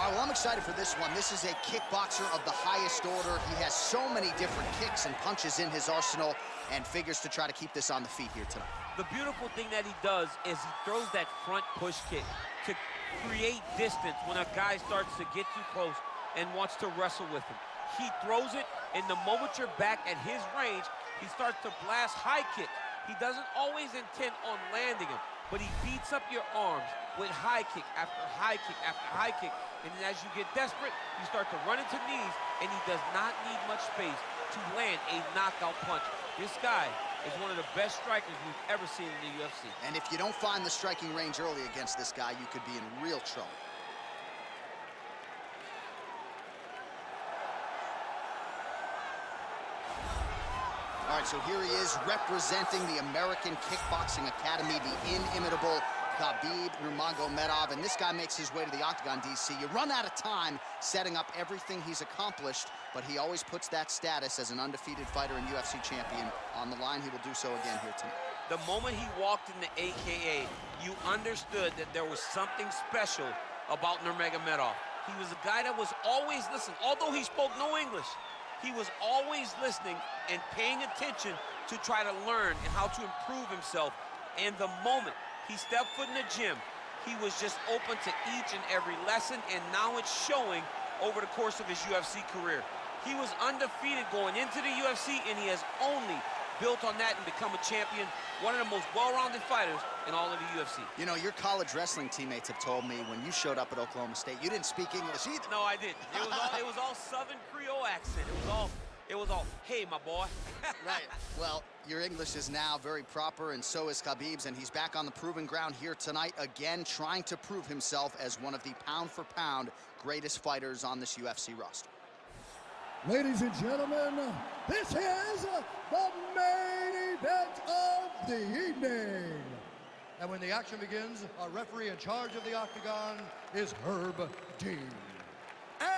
All right, well, I'm excited for this one. This is a kickboxer of the highest order. He has so many different kicks and punches in his arsenal and figures to try to keep this on the feet here tonight. The beautiful thing that he does is he throws that front push kick to create distance when a guy starts to get too close and wants to wrestle with him. He throws it, and the moment you're back at his range, he starts to blast high kick. He doesn't always intend on landing him, but he beats up your arms with high kick after high kick after high kick. And then as you get desperate, you start to run into knees, and he does not need much space to land a knockout punch. This guy is one of the best strikers we've ever seen in the UFC. And if you don't find the striking range early against this guy, you could be in real trouble. All right, so here he is representing the American Kickboxing Academy, the inimitable Khabib Nurmagomedov, and this guy makes his way to the octagon, DC. You run out of time setting up everything he's accomplished, but he always puts that status as an undefeated fighter and UFC champion on the line. He will do so again here tonight. The moment he walked in the AKA, you understood that there was something special about Nurmagomedov. He was a guy that was always listening. Although he spoke no English, he was always listening and paying attention to try to learn and how to improve himself. And the moment he stepped foot in the gym, he was just open to each and every lesson, and now it's showing over the course of his UFC career. He was undefeated going into the UFC, and he has only built on that and become a champion, one of the most well-rounded fighters in all of the UFC. You know, your college wrestling teammates have told me when you showed up at Oklahoma State, you didn't speak English either. No, I didn't. It was all Southern Creole accent. It was all, hey, my boy. Right. Well, your English is now very proper, and so is Khabib's, and he's back on the proving ground here tonight, again, trying to prove himself as one of the pound-for-pound greatest fighters on this UFC roster. Ladies and gentlemen, this is the main event of the evening. And when the action begins, our referee in charge of the octagon is Herb Dean. And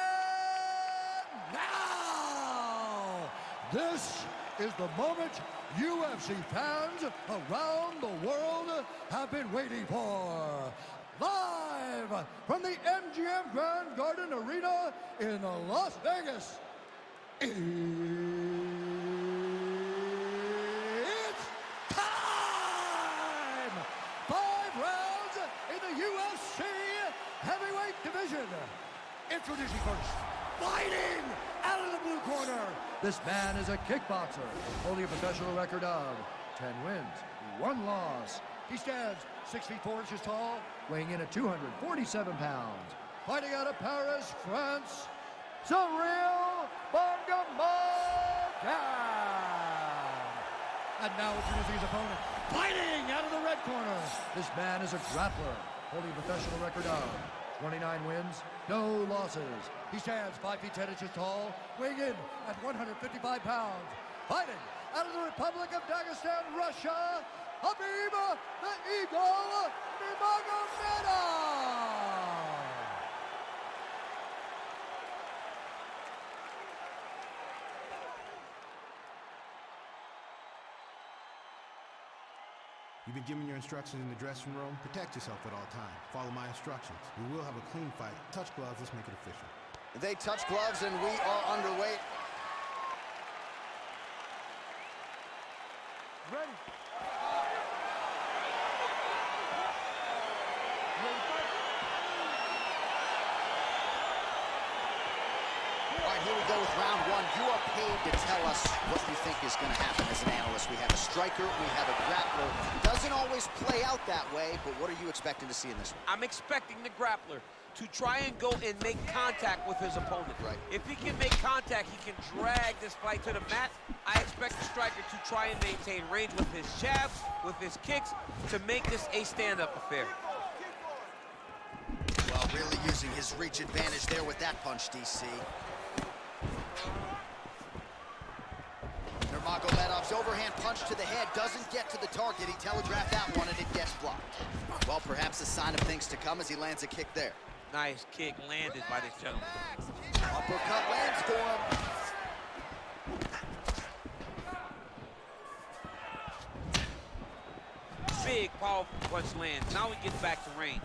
now, this is the moment UFC fans around the world have been waiting for. Live from the MGM Grand Garden Arena in Las Vegas. It's time! 5 rounds in the UFC heavyweight division. Introducing first, fighting out of the blue corner. This man is a kickboxer, holding a professional record of 10 wins, 1 loss. He stands 6 feet 4 inches tall, weighing in at 247 pounds. Fighting out of Paris, France, Ciryl. And now introducing his opponent, fighting out of the red corner. This man is a grappler, holding a professional record of 29 wins, no losses. He stands 5 feet 10 inches tall, weighing in at 155 pounds. Fighting out of the Republic of Dagestan, Russia, Khabib the Eagle Nurmagomedov. You've been given your instructions in the dressing room. Protect yourself at all times. Follow my instructions. We will have a clean fight. Touch gloves. Let's make it official. They touch gloves, and we are underway. Ready. All right, here we go with round 1. You are paid to tell us what you think is going to happen as an analyst. We have a striker, we have a grappler. Doesn't always play out that way, but what are you expecting to see in this one? I'm expecting the grappler to try and go and make contact with his opponent. Right. If he can make contact, he can drag this fight to the mat. I expect the striker to try and maintain range with his jabs, with his kicks, to make this a stand-up affair. Well, really using his reach advantage there with that punch, DC. Nurmagomedov's overhand punch to the head doesn't get to the target. He telegraphed that one, and it gets blocked. Well, perhaps a sign of things to come as he lands a kick there. Nice kick landed by this gentleman. Uppercut lands for him. Big, powerful punch lands. Now he gets back to range.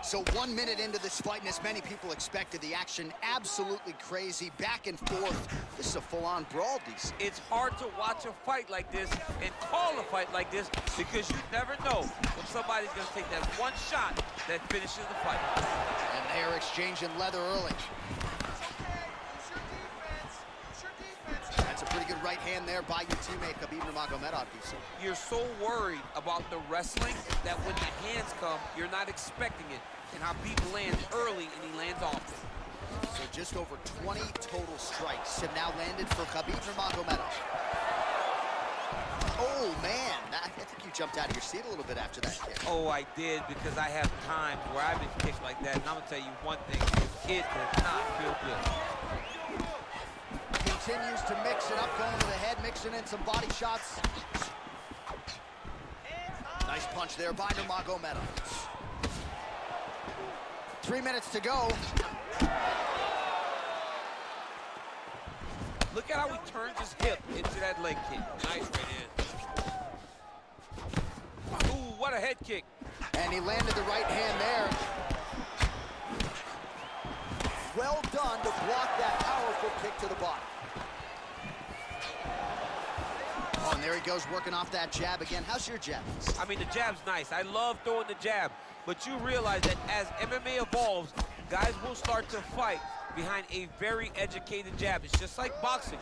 So 1 minute into this fight, and as many people expected, the action absolutely crazy, back and forth. This is a full-on brawl, DC. It's hard to watch a fight like this and call a fight like this because you never know when somebody's going to take that one shot that finishes the fight. And they're exchanging leather early. That's a pretty good right hand there by your teammate, Khabib Nurmagomedov, DC. You're so worried about the wrestling that when the hands come, you're not expecting it. And Khabib lands early and he lands often. So just over 20 total strikes have now landed for Khabib Nurmagomedov. Oh, man. I think you jumped out of your seat a little bit after that kick. Oh, I did, because I have times where I've been kicked like that. And I'm going to tell you one thing. It does not feel good. Continues to mix it up, going to the head, mixing in some body shots. Nice punch there by Nurmagomedov. 3 minutes to go. Look at how he turns his hip into that leg kick. Nice right hand. Ooh, what a head kick. And he landed the right hand there. Well done to block that powerful kick to the body. Oh, and there he goes, working off that jab again. How's your jab? I mean, the jab's nice. I love throwing the jab. But you realize that as MMA evolves, guys will start to fight behind a very educated jab. It's just like boxing.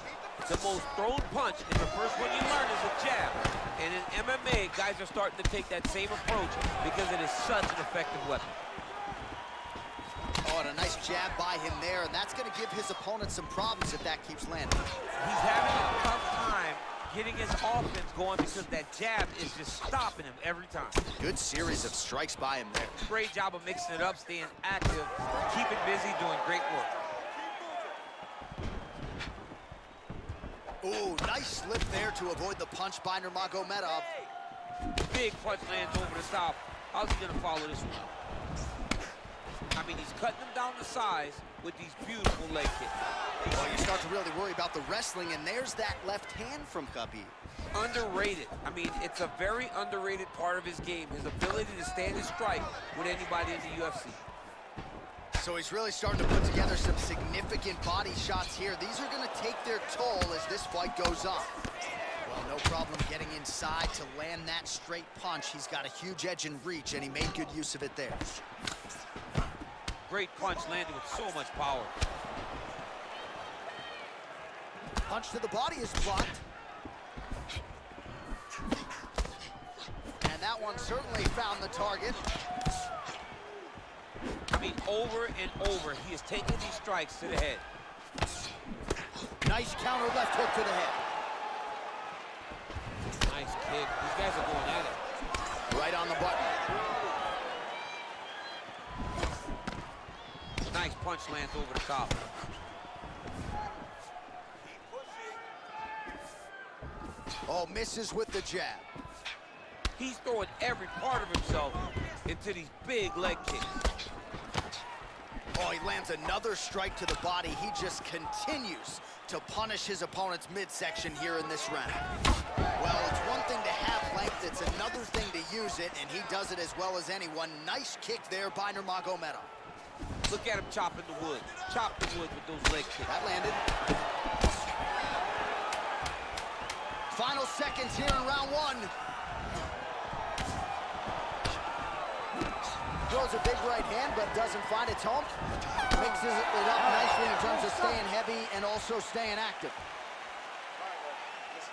The most thrown punch is the first one you learn is a jab. And in MMA, guys are starting to take that same approach because it is such an effective weapon. Oh, and a nice jab by him there, and that's going to give his opponent some problems if that keeps landing. He's having a tough time getting his offense going because that jab is just stopping him every time. Good series of strikes by him there. Great job of mixing it up, staying active, keeping busy, doing great work. Ooh, nice slip there to avoid the punch by Nurmagomedov. Big punch lands over the top. How's he gonna follow this one? I mean, he's cutting them down to size with these beautiful leg kicks. Well, you start to really worry about the wrestling, and there's that left hand from Khabib. Underrated. I mean, it's a very underrated part of his game, his ability to stand and strike with anybody in the UFC. So he's really starting to put together some significant body shots here. These are going to take their toll as this fight goes on. Well, no problem getting inside to land that straight punch. He's got a huge edge in reach, and he made good use of it there. Great punch landed with so much power. Punch to the body is blocked. And that one certainly found the target. I mean, over and over, he is taking these strikes to the head. Nice counter left hook to the head. Nice kick. These guys are going at it. Right on the button. Nice punch lands over the top. Oh, misses with the jab. He's throwing every part of himself into these big leg kicks. Oh, he lands another strike to the body. He just continues to punish his opponent's midsection here in this round. Well, it's one thing to have length, it's another thing to use it, and he does it as well as anyone. Nice kick there by Nurmagomedov. Look at him chopping the wood. Chop the wood with those leg kicks. That landed. Final seconds here in round one. Throws a big right hand, but doesn't find its home. Mixes it up nicely in terms of staying heavy and also staying active. Listen,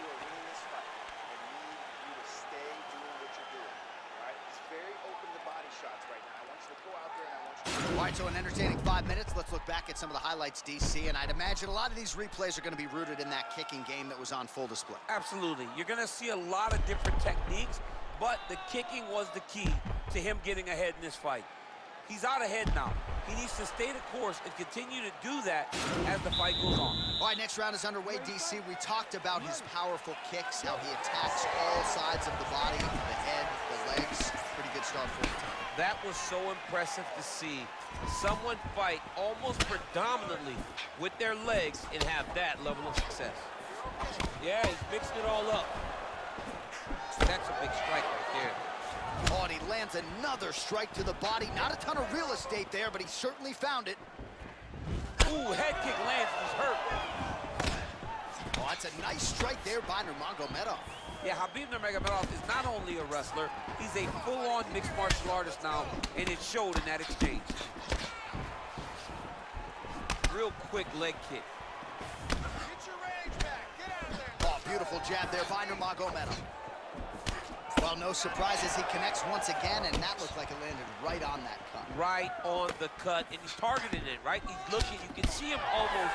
you are winning this fight. I need you to stay doing what you're doing. All right? It's very open to body shots right now. I want you to go out there and I want you to... All right, so an entertaining 5 minutes. Let's look back at some of the highlights, DC, and I'd imagine a lot of these replays are going to be rooted in that kicking game that was on full display. Absolutely. You're going to see a lot of different techniques, but the kicking was the key to him getting ahead in this fight. He's out ahead now. He needs to stay the course and continue to do that as the fight goes on. All right, next round is underway, DC. We talked about his powerful kicks, how he attacks all sides of the body, the head, the legs. Pretty good start for him. That was so impressive to see someone fight almost predominantly with their legs and have that level of success. Yeah, he's mixing it all up. That's a big strike right there. Oh, and he lands another strike to the body. Not a ton of real estate there, but he certainly found it. Ooh, head kick lands, he's hurt. Oh, that's a nice strike there by Nurmagomedov. Yeah, Khabib Nurmagomedov is not only a wrestler, he's a full-on mixed martial artist now, and it showed in that exchange. Real quick leg kick. Get your range back. Get out of there. Oh, beautiful jab there by Nurmagomedov. Well, no surprises, he connects once again, and that looked like it landed right on that cut. Right on the cut, and he's targeting it, right? He's looking, you can see him almost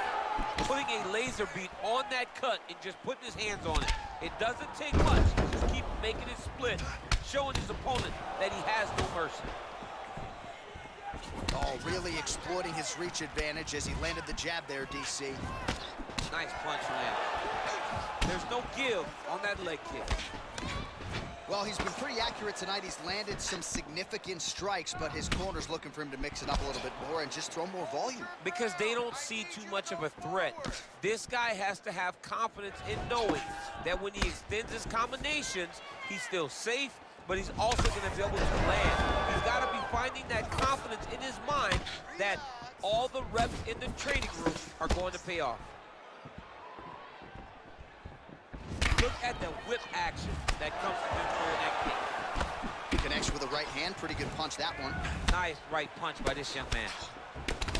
putting a laser beat on that cut and just putting his hands on it. It doesn't take much, just keep making it split, showing his opponent that he has no mercy. Oh, really exploiting his reach advantage as he landed the jab there, DC. Nice punch land. There's no give on that leg kick. Well, he's been pretty accurate tonight. He's landed some significant strikes, but his corner's looking for him to mix it up a little bit more and just throw more volume. Because they don't see too much of a threat. This guy has to have confidence in knowing that when he extends his combinations, he's still safe, but he's also going to be able to land. He's got to be finding that confidence in his mind that all the reps in the training room are going to pay off. Look at the whip action that comes from him throwing that kick. He connects with a right hand. Pretty good punch, that one. Nice right punch by this young man.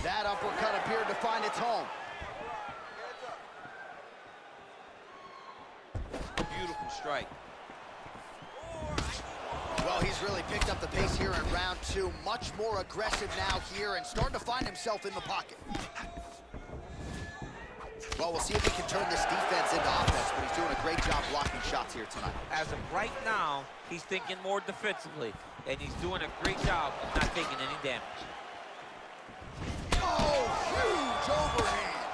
That uppercut appeared to find its home. Beautiful strike. Well, he's really picked up the pace here in round two. Much more aggressive now here and starting to find himself in the pocket. Well, we'll see if he can turn this defense into offense, but he's doing a great job blocking shots here tonight. As of right now, he's thinking more defensively, and he's doing a great job of not taking any damage. Oh, huge overhand.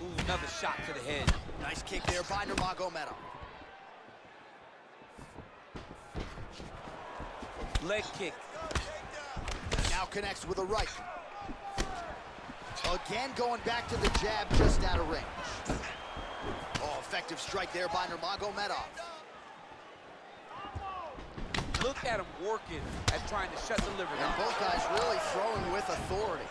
Ooh, another shot to the head. Nice kick there by Nurmagomedov. Leg kick. Now connects with a right. Again, going back to the jab, just out of range. Oh, effective strike there by Nurmagomedov. Look at him working at trying to shut the liver And down. both guys really throwing with authority.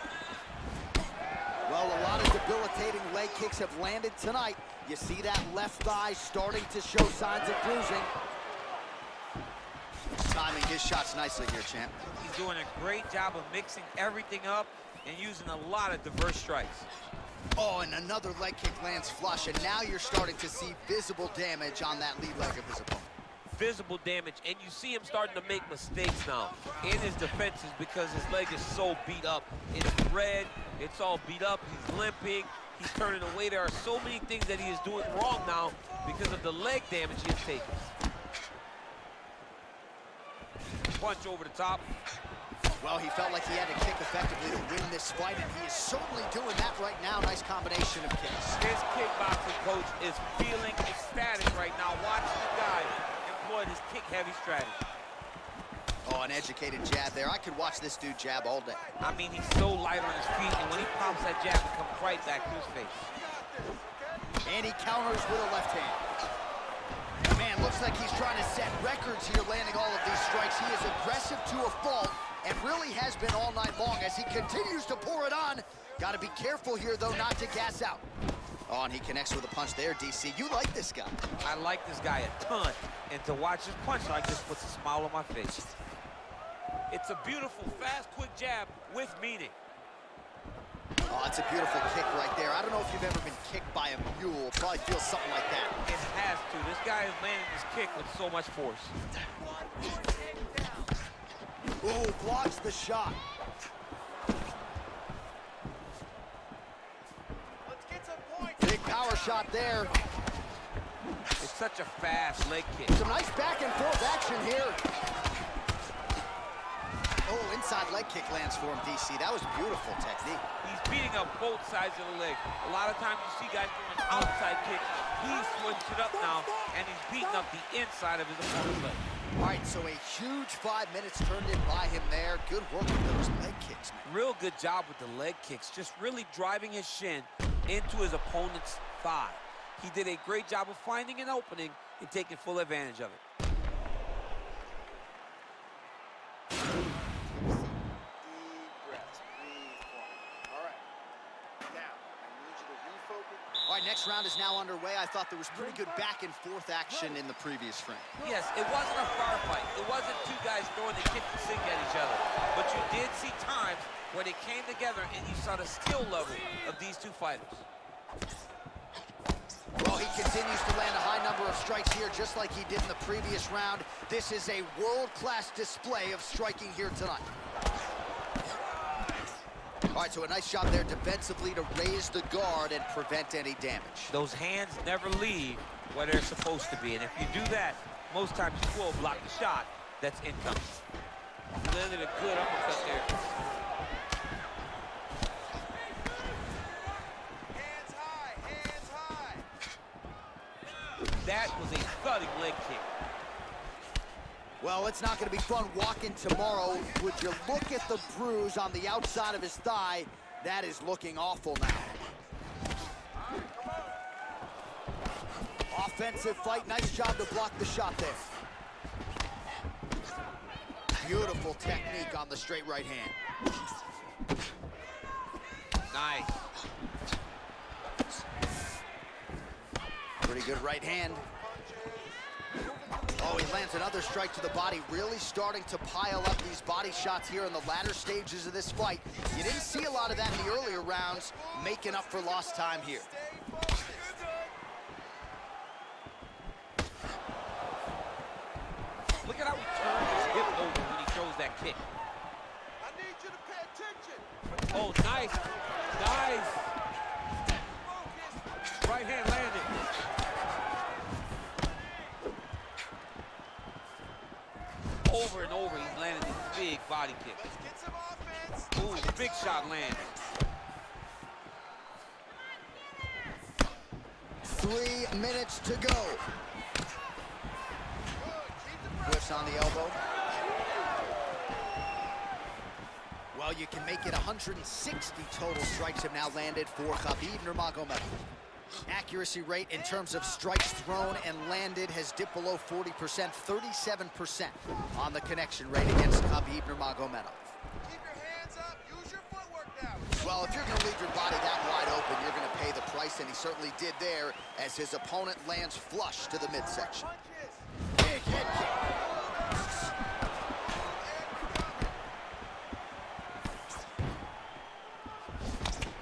Well, a lot of debilitating leg kicks have landed tonight. You see that left thigh starting to show signs of bruising. Timing his shots nicely here, champ. He's doing a great job of mixing everything up and using a lot of diverse strikes. Oh, and another leg kick lands flush, and now you're starting to see visible damage on that lead leg of his opponent. Visible damage, and you see him starting to make mistakes now in his defenses because his leg is so beat up. It's red, it's all beat up, he's limping, he's turning away. There are so many things that he is doing wrong now because of the leg damage he has taken. Punch over the top. Well, he felt like he had to kick effectively to win this fight, and he is certainly doing that right now. Nice combination of kicks. His kickboxing coach is feeling ecstatic right now, watching the guy employ his kick-heavy strategy. Oh, an educated jab there. I could watch this dude jab all day. I mean, he's so light on his feet, and when he pops that jab, it comes right back to his face. And he counters with a left hand. Man, looks like he's trying to set records here, landing all of these strikes. He is aggressive to a fault, and really has been all night long as he continues to pour it on. Got to be careful here, though, not to gas out. Oh, and he connects with a punch there, DC. You like this guy. I like this guy a ton, and to watch his punch like this puts a smile on my face. It's a beautiful, fast, quick jab with meaning. Oh, that's a beautiful kick right there. I don't know if you've ever been kicked by a mule. Probably feels something like that. It has to. This guy is landing this kick with so much force. Ooh, blocks the shot. Let's get some points. Big power shot there. It's such a fast leg kick. Some nice back and forth action here. Oh, inside leg kick lands for him, DC. That was beautiful technique. He's beating up both sides of the leg. A lot of times you see guys doing outside kicks. He's switched it up now, and he's beating up the inside of his opponent's leg. All right, so a huge 5 minutes turned in by him there. Good work with those leg kicks, man. Real good job with the leg kicks, just really driving his shin into his opponent's thigh. He did a great job of finding an opening and taking full advantage of it. Deep breaths. Breathe for me. All right. Now, I need you to refocus. All right, next round is now underway. I thought there was pretty good back and forth action in the previous frame. Yes, it wasn't a firefight. It wasn't two guys throwing the kitchen sink at each other. But you did see times where they came together and you saw the skill level of these two fighters. Well, he continues to land a high number of strikes here, just like he did in the previous round. This is a world-class display of striking here tonight. All right, so a nice job there defensively to raise the guard and prevent any damage. Those hands never leave where they're supposed to be. And if you do that, most times you will block the shot that's incoming. Landed a good uppercut there. Hands high. Hands high. That was a thudding leg kick. Well, it's not going to be fun walking tomorrow. Would you look at the bruise on the outside of his thigh? That is looking awful now. Offensive fight. Nice job to block the shot there. Beautiful technique on the straight right hand. Nice. Pretty good right hand. Oh, he lands another strike to the body, really starting to pile up these body shots here in the latter stages of this fight. You didn't see a lot of that in the earlier rounds, making up for lost time here. Look at how he turns his hip over when he throws that kick. I need you to pay attention. Oh, nice. Nice. Right hand landed. Over and over, he's landed these big body kicks. Let's get some offense. Ooh, big shot landed. 3 minutes to go. Whiffs on the elbow. Well, you can make it 160 total strikes have now landed for Khabib Nurmagomedov. Accuracy rate in terms of strikes thrown and landed has dipped below 40%, 37% on the connection rate against Khabib Nurmagomedov. Keep your hands up. Use your footwork now. Well, if you're going to leave your body that wide open, you're going to pay the price, and he certainly did there as his opponent lands flush to the midsection. Big head kick.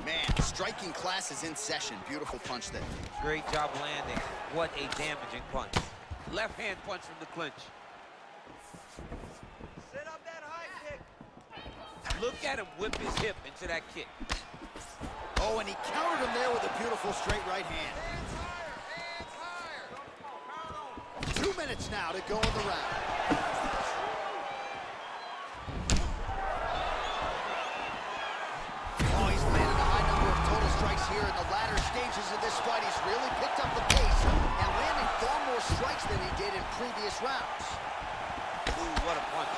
Man, striking class is in session. Beautiful punch there. Great job landing. What a damaging punch. Left hand punch from the clinch. Set up that high kick. Look at him whip his hip into that kick. Oh, and he countered him there with a beautiful straight right hand. Hands higher. 2 minutes now to go in the round. Oh, he's landed a high number of total strikes here in the latter stages of this fight. He's really picked up the pace and landing far more strikes than he did in previous rounds. Ooh, what a punch.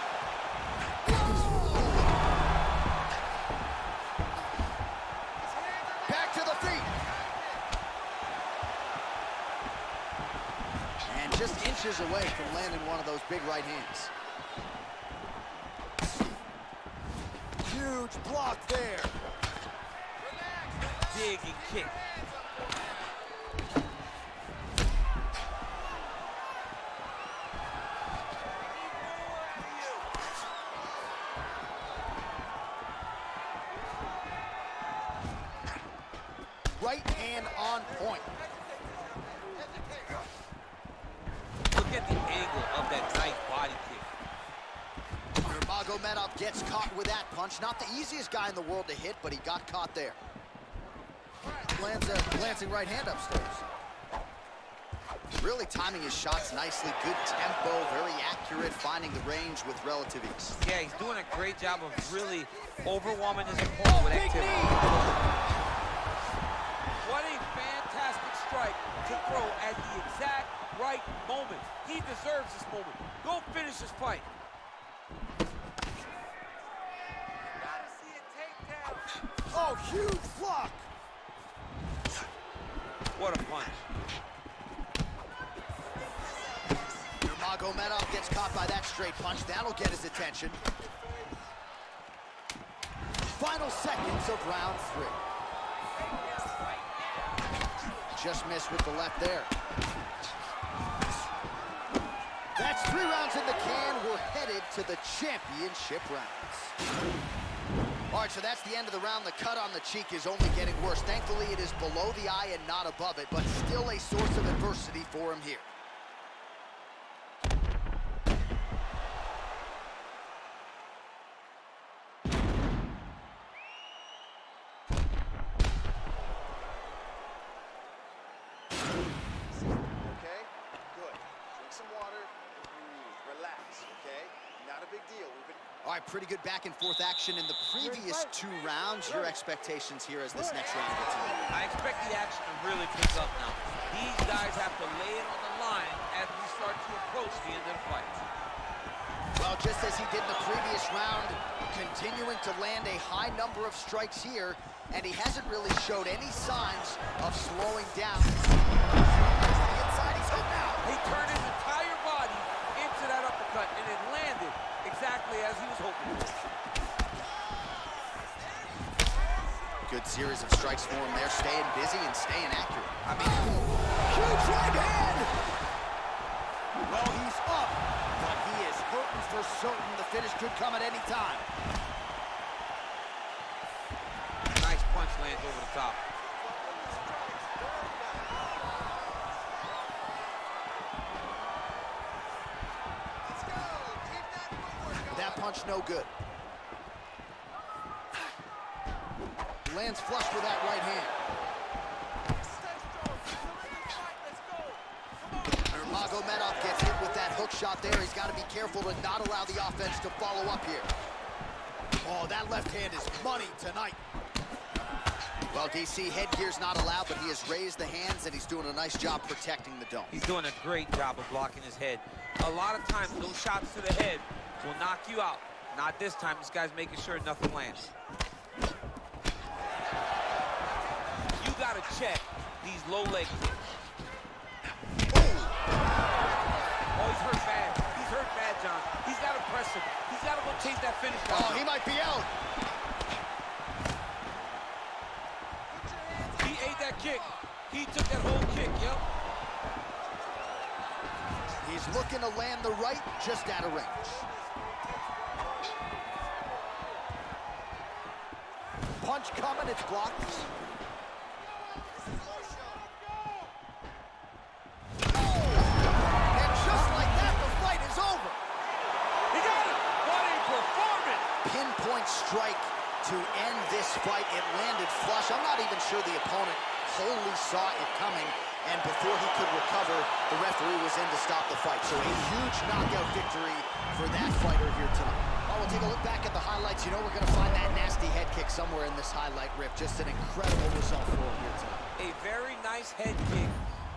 Back to the feet. And just inches away from landing one of those big right hands. Huge block there. Digging kick. Right hand on point. Look at the angle of that nice body kick. Nurmagomedov gets caught with that punch. Not the easiest guy in the world to hit, but he got caught there. Lands a glancing right hand upstairs. Really timing his shots nicely. Good tempo, very accurate, finding the range with relative ease. Yeah, he's doing a great job of really overwhelming his opponent with activity. What a fantastic strike to throw at the exact right moment. He deserves this moment. Go finish this fight. Gotta see a takedown. Oh, huge block. What a punch. Nurmagomedov gets caught by that straight punch. That'll get his attention. Final seconds of round 3. Just missed with the left there. That's 3 rounds in the can. We're headed to the championship rounds. All right, so that's the end of the round. The cut on the cheek is only getting worse. Thankfully, it is below the eye and not above it, but still a source of adversity for him here. Okay? Good. Drink some water and breathe. Relax, okay? Not a big deal. All right, pretty good back and forth action in the previous 2 rounds. Your expectations here as this next round gets on. I expect the action to really pick up now. These guys have to lay it on the line as we start to approach the end of the fight. Well, just as he did in the previous round, continuing to land a high number of strikes here, and he hasn't really showed any signs of slowing down. Inside, he's hit now. He turned his entire body into that uppercut, and it landed exactly as he was hoping. Good series of strikes for him there, staying busy and staying accurate. I mean, huge right hand! Well, he's up, but he is hurting for certain. The finish could come at any time. nice punch lands over the top. That punch no good. Lands flush with that right hand. Nurmagomedov gets hit with that hook shot there. He's got to be careful to not allow the offense to follow up here. Oh, that left hand is money tonight. Well, DC, headgear's not allowed, but he has raised the hands, and he's doing a nice job protecting the dome. He's doing a great job of blocking his head. A lot of times, those shots to the head will knock you out. Not this time. This guy's making sure nothing lands. You got to check these low leg kicks. Oh, he's hurt bad. He's hurt bad, John. He's got to press him. He's got to go chase that finish down. Oh, he might be out. He ate that kick. He took that whole kick, yep. He's looking to land the right, just out of range. Punch coming, it's blocked. And just like that, the fight is over. He got it! What a performance! Pinpoint strike to end this fight. It landed flush. I'm not even sure the opponent wholly saw it coming, and before he could recover, the referee was in to stop the fight. So a huge knockout victory for that fighter here tonight. Oh, we'll take a look back at the highlights. You know we're going to find that nasty head kick somewhere in this highlight rip. Just an incredible result for him here tonight. A very nice head kick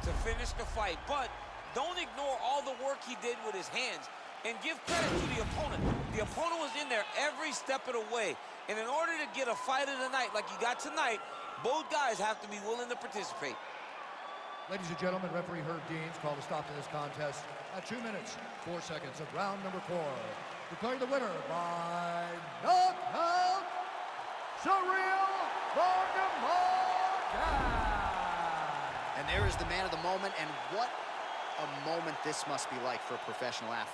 to finish the fight, but don't ignore all the work he did with his hands, and give credit to the opponent. The opponent was in there every step of the way, and in order to get a fight of the night like you got tonight, both guys have to be willing to participate. Ladies and gentlemen, referee Herb Dean's called a stop to this contest at 2 minutes, 4 seconds of round number 4. Declaring the winner by knockout, Ciryl And there is the man of the moment, and what a moment this must be like for a professional athlete.